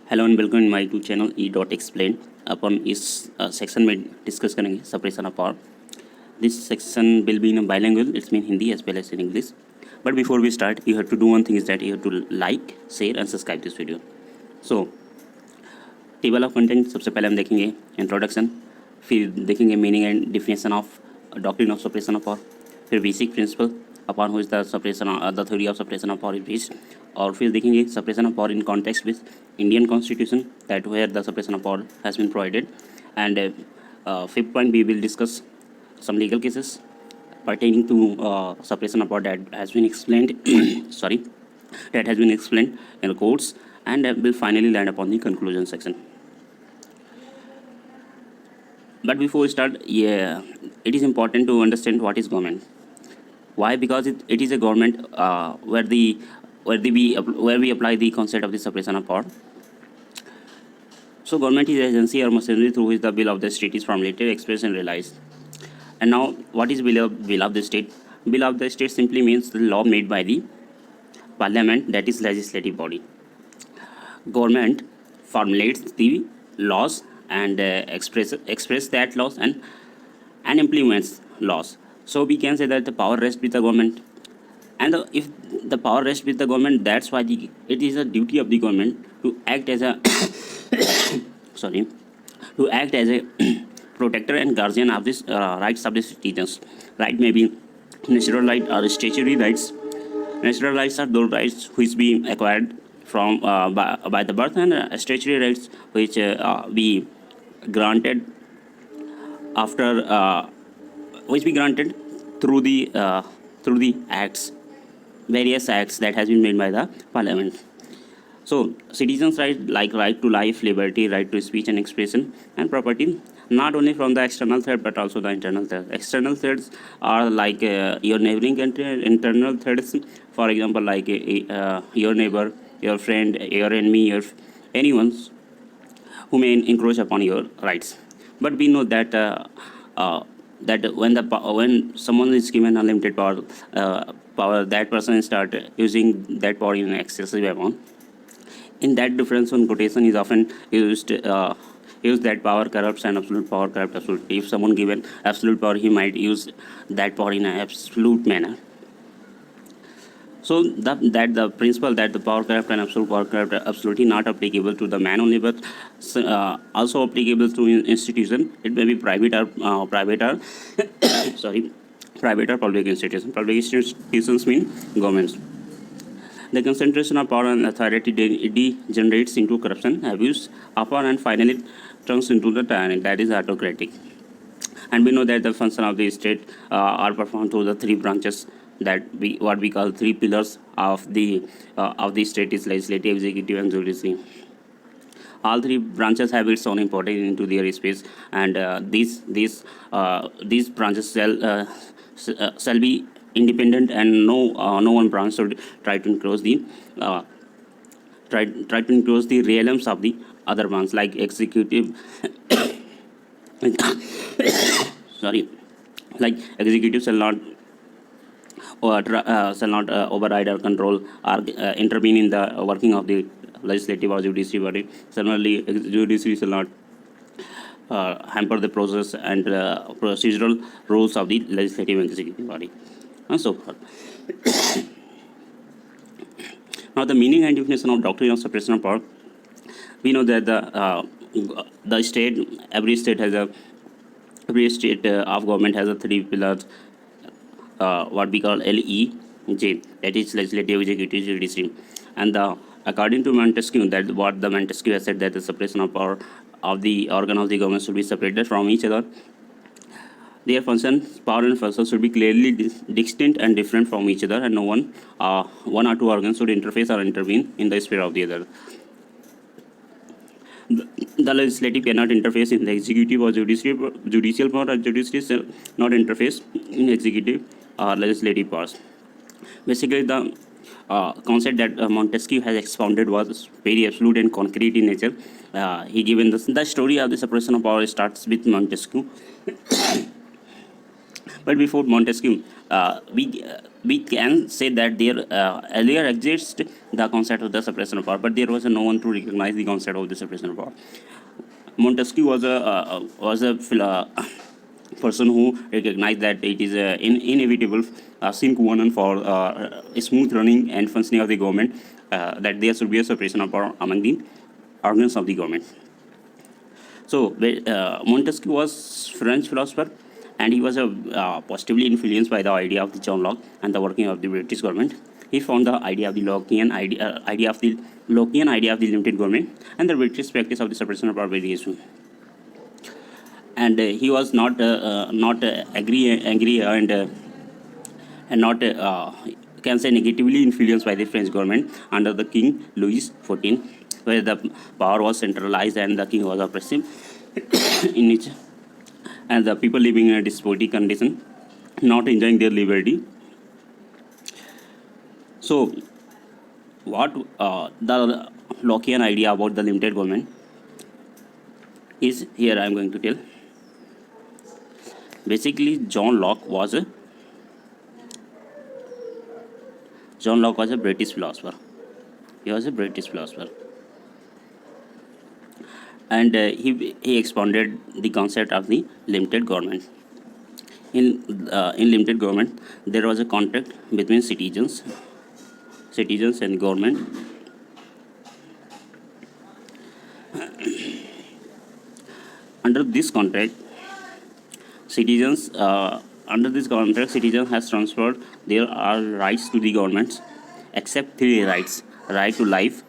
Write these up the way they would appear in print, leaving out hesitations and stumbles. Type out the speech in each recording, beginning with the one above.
Hello and welcome in my YouTube channel E dot explain. अपन इस section में discuss करेंगे separation of power. This section will be in bilingual, it's mean Hindi as well as in English. But before we start you have to do one thing is that you have to like, share and subscribe this video. So table of content सबसे पहले हम देखेंगे introduction, फिर देखेंगे meaning and definition of doctrine of separation of power, फिर basic principle upon which the separation the theory of separation of power is based, और फिर देखेंगे separation of power in context with Indian constitution that where the separation of power has been provided. And fifth point we will discuss some legal cases pertaining to separation of power that has been explained sorry, that has been explained in the courts, and will finally land upon the conclusion section. But before we start, it is important to understand what is government. Why? Because it is a government where we apply the concept of the separation of power. So government is agency or machinery through which the will of the state is formulated, expressed and realized. And now, what is will of the state? Will of the state simply means the law made by the parliament, that is legislative body. Government formulates the laws and express that laws and implements laws. So we can say that the power rests with the government. And if the power rests with the government, that's why it is a duty of the government to act as a sorry, to act as a protector and guardian of this rights of the citizens. Right may be natural right or statutory rights. Natural rights are those rights which be acquired from by the birth, and statutory rights which be granted after which be granted through the acts, various acts that has been made by the parliament. So citizens' right, like right to life, liberty, right to speech and expression, and property, not only from the external threat but also the internal threat. External threats are like your neighboring country. Internal threats, for example, like your neighbor, your friend, your enemy, your anyone who may encroach upon your rights. But we know that that when someone is given unlimited power, that person start using that power in excessive amount. In that difference on quotation is often used that power corrupts and absolute power corrupts absolutely. If someone given absolute power, he might use that power in an absolute manner. So that the principle that the power corrupt and absolute power corrupt are absolutely not applicable to the man only, but also applicable to institution. It may be private or sorry, private or public institution. Public institutions mean governments. The concentration of power and authority degenerates into corruption, abuse of power, and finally turns into the tyranny, that is autocratic. And we know that the function of the state are performed through the three branches that what we call three pillars of the state is legislative, executive, and judiciary. All three branches have its own importance into their space, and these branches shall be independent, and no one branch should try to encroach the realms of the other branch, like executive sorry, like executive shall not override or control or intervene in the working of the legislative or judiciary body. Similarly, judiciary shall not hamper the process and procedural rules of the legislative and executive body, and so forth. Now, the meaning and definition of doctrine of separation of power. We know that the state, every state of government has a three pillars, what we call LEJ, that is legislative, executive, judiciary. And according to Montesquieu, that what the Montesquieu has said, that the separation of power of the organ of the government should be separated from each other. Their functions, power and functions should be clearly distinct and different from each other, and no one or two organs should interface or intervene in the sphere of the other. The legislative cannot interface in the executive or judicial power, or judiciary shall not interface in executive or legislative powers. Basically, the concept that Montesquieu has expounded was very absolute and concrete in nature. He given the story of the separation of power starts with Montesquieu. But before Montesquieu, we can say that there earlier exists the concept of the separation of power, but there was no one to recognize the concept of the separation of power. Montesquieu was a person who recognized that it is inevitable sine qua non for smooth running and functioning of the government, that there should be a separation of power among the organs of the government. So Montesquieu was French philosopher, and he was positively influenced by the idea of the John Locke and the working of the British government. He found the idea of the Lockean idea of the limited government and the British practice of the separation of power very useful. And he was not angry and not can say negatively influenced by the French government under the King Louis XIV, where the power was centralized and the king was oppressive in it, and the people living in a despotic condition, not enjoying their liberty. So, what the Lockean idea about the limited government is, here I am going to tell. Basically, John Locke was a British philosopher. He was a British philosopher, and he expounded the concept of the limited government. In limited government, there was a contract between citizens and government. Under this contract, citizens has transferred their rights to the governments, except three rights: right to life,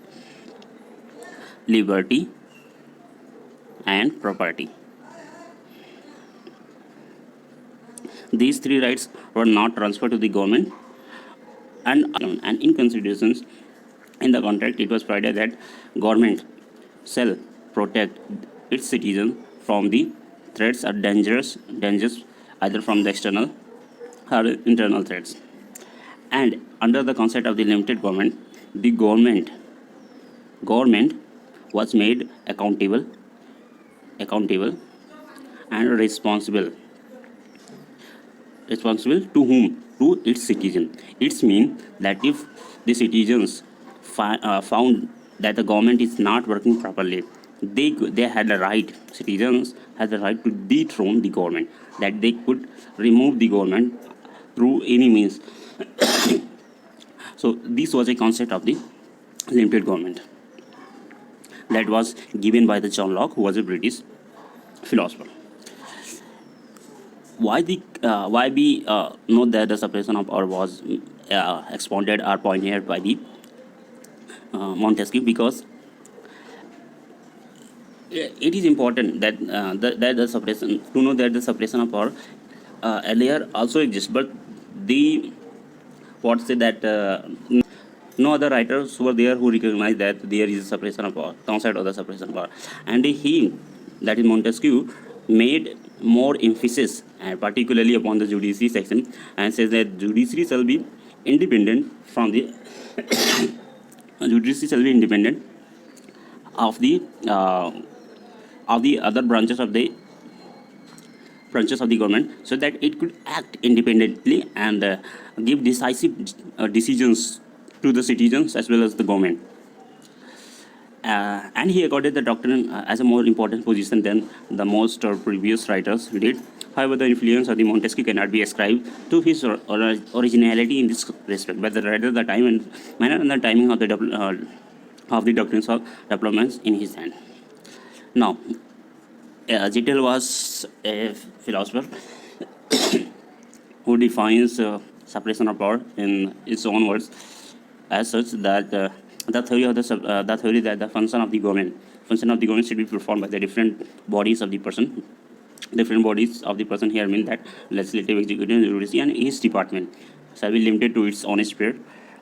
liberty, and property. These three rights were not transferred to the government, and in considerations in the contract, it was provided that government shall protect its citizens from the threats or dangers either from the external or internal threats. And under the concept of the limited government, the government was made accountable and responsible to whom? To its citizen. It means that if the citizens found that the government is not working properly, they had the right, citizens had the right to dethrone the government, that they could remove the government through any means. So this was a concept of the limited government that was given by the John Locke, who was a British philosopher. Why we know that the separation of power was expounded or pointed by the Montesquieu? Because it is important that that the separation, to know that the separation of power earlier also exists, but the what say that no other writers were there who recognized that there is a separation of power, concept of the separation of power. And he, that is Montesquieu, made more emphasis, and particularly upon the judiciary section, and says that judiciary shall be independent from the of the other branches of the government, so that it could act independently and give decisive decisions to the citizens as well as the government. And he accorded the doctrine as a more important position than the most previous writers did. However, the influence of the Montesquieu cannot be ascribed to his originality in this respect, but rather the time and manner and the timing of the doctrines of developments in his hand. Now, Zittel was a philosopher who defines separation of power in its own words as such that the theory that the function of the government should be performed by the different bodies of the person. Different bodies of the person here mean that legislative, executive, judiciary, and each department shall be limited to its own sphere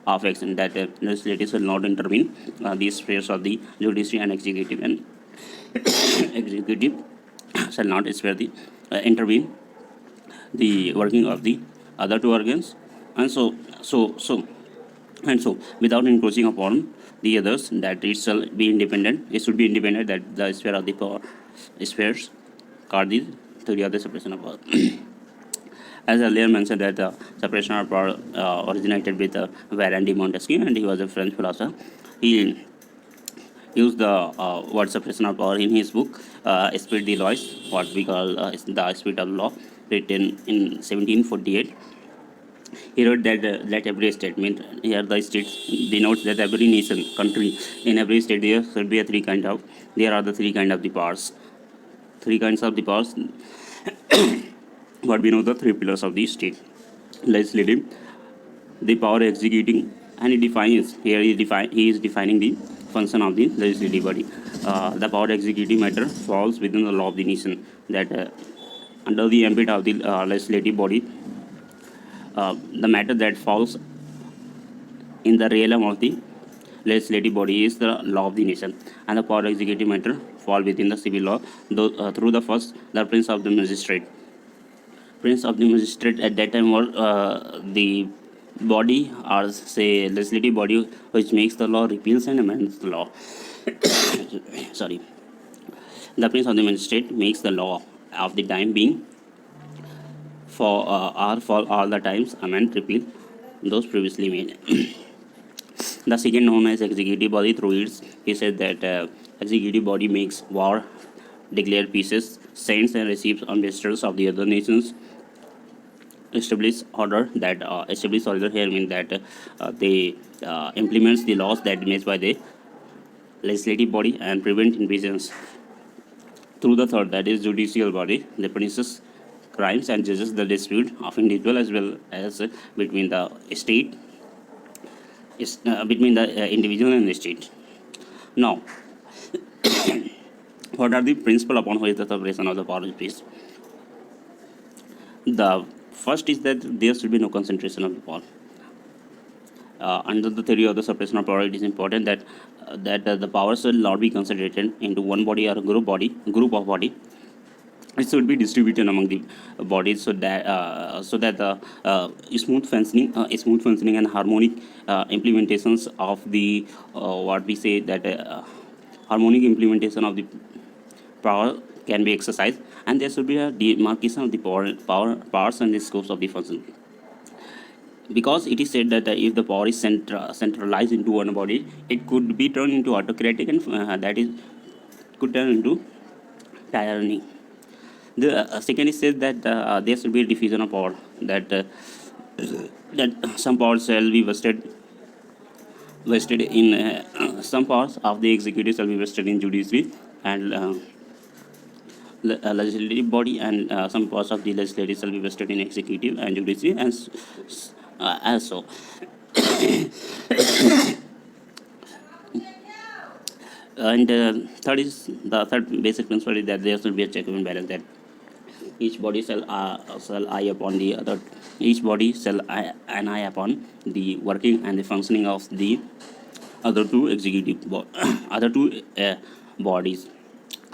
of action. That legislative shall not intervene these spheres of the judiciary and executive, and executive shall not intervene the working of the other two organs, and so without encroaching upon the others, that it shall be independent. It should be independent, that the sphere of the power spheres called the theory of the separation of power. As earlier mentioned, that separation of power originated with Baron de Montesquieu, and he was a French philosopher. He used the word separation of power in his book Esprit de Lois, what we call the Spirit of Law, written in 1748. He wrote that every state, means here the states denotes that every nation, country, in every state there should be a there are the three kind of the powers. Three kinds of the powers, what we know the three pillars of the state: legislative, the power executing, and he is defining the function of the legislative body. The power executing matter falls within the law of the nation, that under the ambit of the legislative body, the matter that falls in the realm of the legislative body is the law of the nation, and the power executive matter fall within the civil law, though, through the first, the prince of the magistrate. Prince of the magistrate at that time was the body, or say legislative body, which makes the law, repeals and amends the law. Sorry. The prince of the magistrate makes the law of the time being for all the times, amend, repeal those previously made. The second known as executive body, through its, he said that executive body makes war, declare peace, sends and receives ambassadors of the other nations, establish order. That establish order here means that they implements the laws that made by the legislative body and prevent invasions. Through the third, that is judicial body, the punishes crimes and judges the dispute of individual as well as between the state, between the individual and the state. Now, what are the principles upon which the separation of the power is based? The first is that there should be no concentration of the power. Under the theory of the separation of power, it is important that the power should not be concentrated into one body or a group of body. It should be distributed among the bodies, so that the smooth functioning and harmonic implementations of the what we say that harmonic implementation of the power can be exercised, and there should be a demarcation of the powers and the scopes of the function. Because it is said that if the power is centralized into one body, it could be turned into autocratic, and that is could turn into tyranny. The second is said that there should be a diffusion of power, that some powers shall be vested in some powers of the executive shall be vested in judiciary and legislative body, and some powers of the legislative shall be vested in executive and judiciary, and as so. And the third basic principle is that there should be a check and balance, that each body shall eye upon the other. Each body shall an eye upon the working and the functioning of the other two bodies.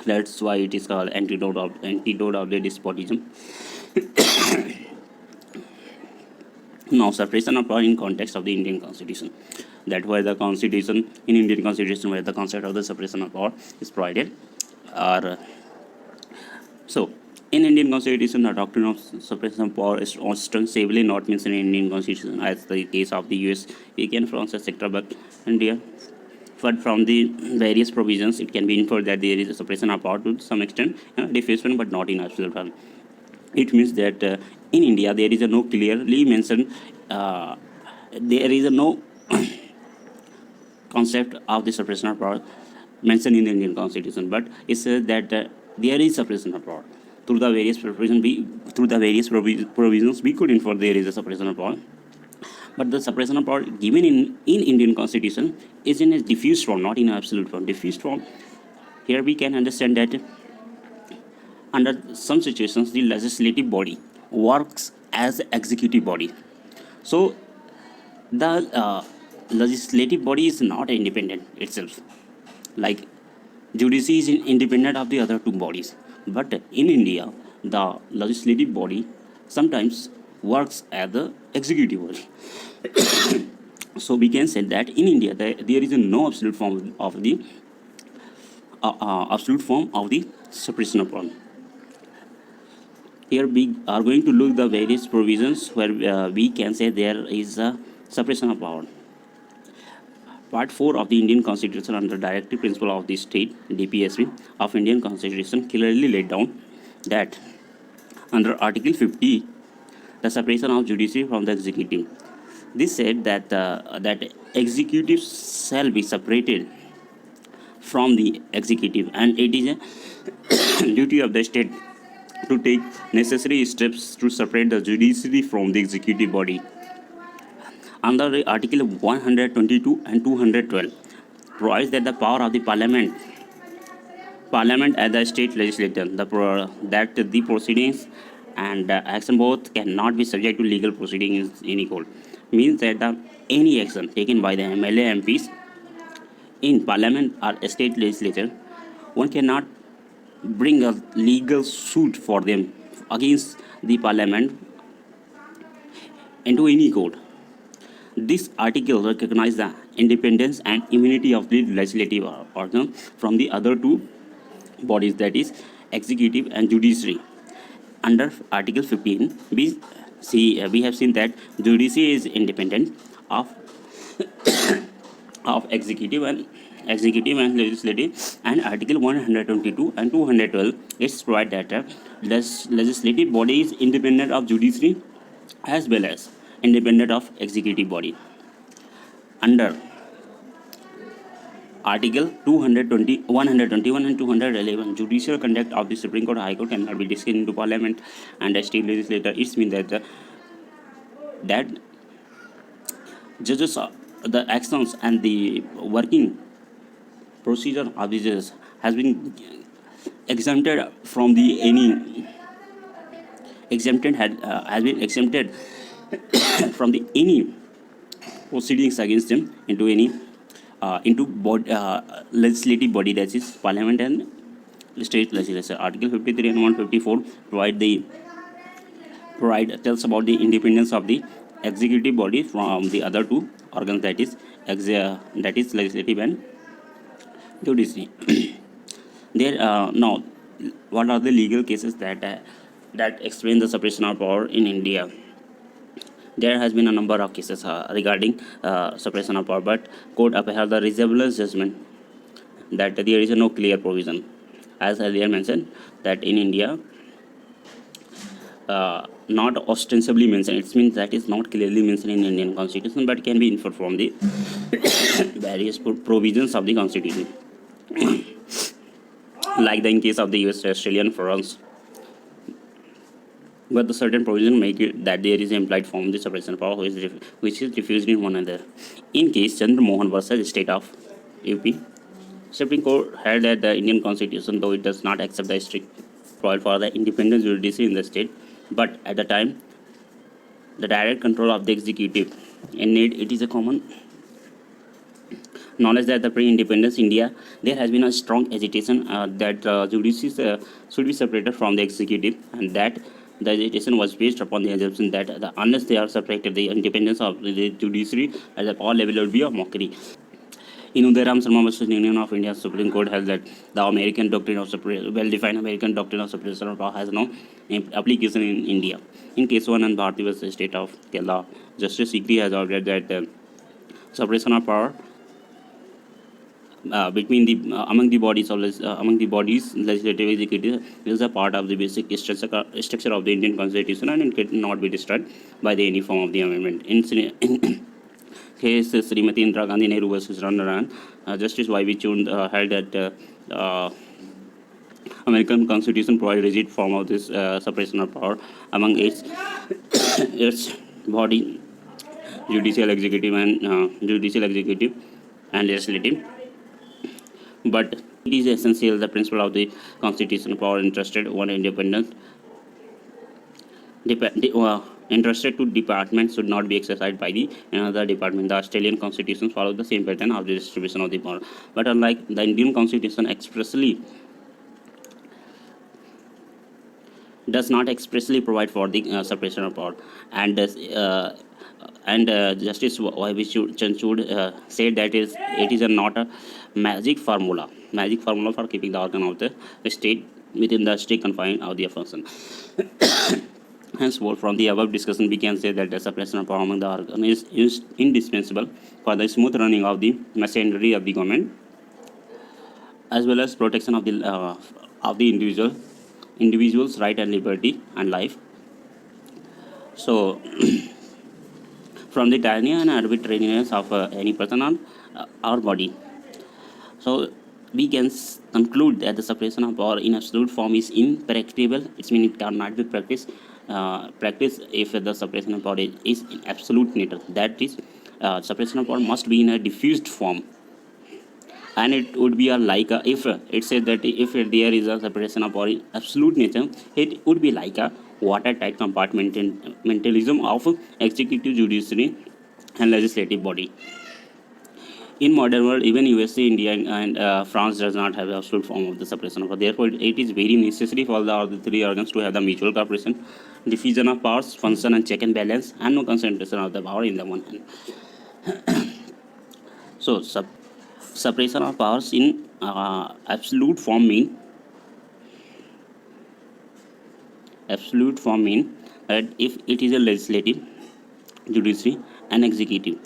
That's why it is called antidote of the despotism. Now, separation of power in context of the Indian Constitution. That why the Constitution, in Indian Constitution, where the concept of the separation of power is provided. So, in Indian Constitution, the doctrine of separation of power is ostensibly not mentioned in Indian Constitution, as the case of the US, UK, France, etc. But India, but from the various provisions, it can be inferred that there is a separation of power to some extent, diffusion, but not in absolute form. It means that in India there is a no clearly mentioned, there is a no concept of the separation of power mentioned in the Indian Constitution, but it says that there is separation of power. Through the various provisions, we could infer there is a separation of power. But the separation of power given in Indian Constitution is in a diffuse form, not in an absolute form. Diffuse form. Here we can understand that under some situations, the legislative body works as an executive body. So the legislative body is not independent itself. Like judiciary is independent of the other two bodies. But in India, the legislative body sometimes works as the executive body. So we can say that in India there is no absolute form of the separation of power. Here we are going to look the various provisions where we can say there is a separation of power. Part 4 of the Indian Constitution under Directive Principle of the State (DPSP) of Indian Constitution clearly laid down that under Article 50, the separation of judiciary from the executive. This said that that executive shall be separated from the executive, and it is a duty of the state to take necessary steps to separate the judiciary from the executive body. Under the Article 122 and 212 provides that the power of the Parliament as the state legislature, that the proceedings and action both cannot be subject to legal proceedings in any court. Means that any action taken by the MLA MPs in Parliament or state legislature, one cannot bring a legal suit for them against the Parliament into any court. This article recognizes the independence and immunity of the legislative organ from the other two bodies, that is executive and judiciary. Under Article 15, we have seen that judiciary is independent of executive and legislative, and Article 122 and 212 it's provide that legislative body is independent of judiciary as well as independent of executive body. Under Article 220, 121 and 211, judicial conduct of the Supreme Court, High Court cannot be discussed into Parliament and the state legislature. It means that judges, the actions and the working procedure of the judges has been exempted from the any exempted has been exempted from the any proceedings against them into any legislative body, that is Parliament and state legislature. Article 53 and 154 tells about the independence of the executive body from the other two organs, that is legislative and judiciary. There now, what are the legal cases that explain the separation of power in India? There has been a number of cases regarding separation of power, but court upheld the reasonableness judgment that there is no clear provision. As earlier mentioned, that in India, not ostensibly mentioned, it means that is not clearly mentioned in Indian Constitution, but can be inferred from the various provisions of the Constitution. Like in case of the US, Australian, France, but the certain provision make it that there is implied form the separation of power which is diffused in one another. In case Chandra Mohan versus State of UP, Supreme Court held that the Indian Constitution, though it does not accept the strict provide for the independent judiciary in the state, but at the time the direct control of the executive in it is a common knowledge that the pre-independence India, there has been a strong agitation that judiciary should be separated from the executive, and that the agitation was based upon the assumption that unless they are separated, the independence of the judiciary at the power level will be a mockery. In Udaram Sharma versus Union of India, Supreme Court held that the American doctrine of well-defined American doctrine of separation of power has no application in India. In case 1 and Bharati versus State of Kerala, Justice Sikri has ordered that separation of power between the among the bodies legislative executive is a part of the basic structure of the Indian Constitution, and it cannot be destroyed by any form of the amendment. In case Srimati Indira Gandhi Nehru versus Randaran, Justice Y.B. Chund held that American Constitution provides rigid form of this separation of power among its body, judicial executive and legislative. But it is essential the principle of the Constitution power entrusted one entrusted to department should not be exercised by the another department. The Australian Constitution follows the same pattern of the distribution of the power, but unlike the Indian Constitution does not expressly provide for the separation of power, and Justice Y.B. Chanchud said that it is not a magic formula for keeping the organ of the state within the strict confines of their function. Henceforth, from the above discussion, we can say that the separation of power among the organ is indispensable for the smooth running of the machinery of the government, as well as protection of the individual's right and liberty and life. So, from the tyranny and arbitrariness of any person on our body. So we can conclude that the separation of power in absolute form is impracticable. It means it cannot be practiced. Practice if the separation of power is in absolute nature. That is, separation of power must be in a diffused form, and it would be a like a, if it said that if there is a separation of power in absolute nature, it would be like a watertight compartmentalism of executive, judiciary, and legislative body. In modern world, even USA, India, and France does not have absolute form of the separation of power. Therefore, it is very necessary for the three organs to have the mutual cooperation, diffusion of powers, function and check and balance, and no concentration of the power in the one hand. So, separation of powers in absolute form mean that if it is a legislative, judiciary, and executive,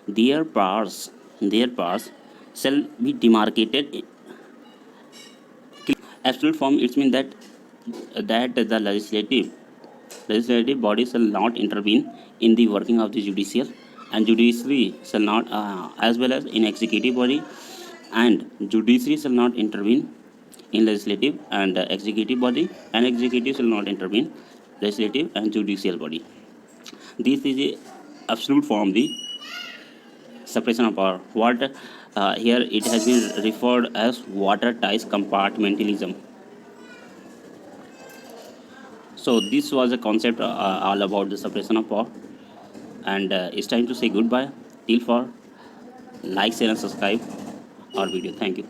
their powers shall be demarcated. Absolute form, it means that the legislative body shall not intervene in the working of the judicial, and judiciary shall not, as well as in executive body, and judiciary shall not intervene in legislative and executive body, and executive shall not intervene legislative and judicial body. This is a absolute form, the separation of power. What here it has been referred as watertight compartmentalism. So this was a concept all about the separation of power, and it's time to say goodbye. Till for like, share, and subscribe our video. Thank you.